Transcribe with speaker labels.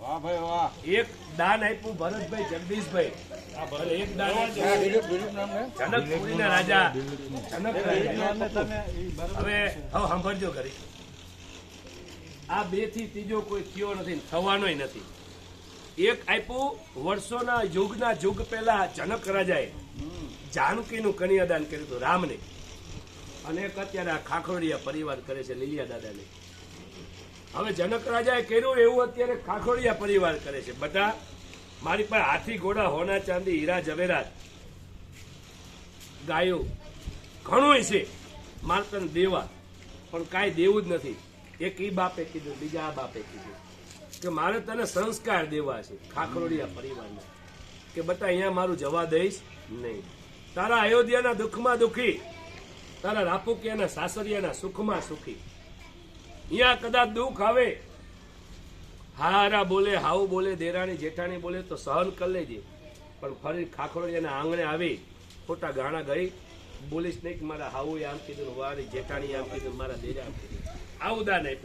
Speaker 1: વાહ ભાઈ વાહ.
Speaker 2: એક દાન આપ્યું ભરતભાઈ જગદીશભાઈ, અને એક દાન જનકપુરીના રાજા જનક રાજા. હવે સાંભળજો ખરી, આ બે થી ત્રીજો કોઈ થયો નથી, થવાનોય નથી. એક આપ્યું વર્ષોના યુગના યુગ પહેલા જનક રાજાએ જાનકીનું કન્યાદાન કર્યું હતું રામને, અને એક અત્યારે આ ખાખોડિયા પરિવાર કરે છે લીલિયા દાદાને. હવે જનક રાજાએ કર્યું એવું અત્યારે ખાખોડિયા પરિવાર કરે છે. બધા મારી પાસે હાથી ઘોડા હોના ચાંદી હીરા જવેરાત ગાયો ઘણું છે મારે તને દેવા, પણ કાંઈ દેવું જ નથી. એક ઈ બાપે કીધું, બીજા આ બાપે કીધું કે મારે તને સંસ્કાર દેવા છે ખાખરોડિયા પરિવારના, કે બટા અહીંયા મારું જવા દઈશ નહીં. તારા અયોધ્યાના દુઃખમાં દુઃખી, તારા રાપુકિયાના સાસરિયાના સુખમાં સુખી. અહીંયા કદાચ દુઃખ આવે, હારા બોલે, હાવ બોલે, દેરાણી જેઠાણી બોલે તો સહન કરી લેજે, પણ ફરી ખાખરોડિયાના આંગણે આવી ખોટા ગાણા ગઈ બોલીશ નહીં કે મારા હાવું આમ કીધું, મારી જેઠાણી આમ કીધું, મારા દેરા આમ કીધું. આવું દાન આપ્યું.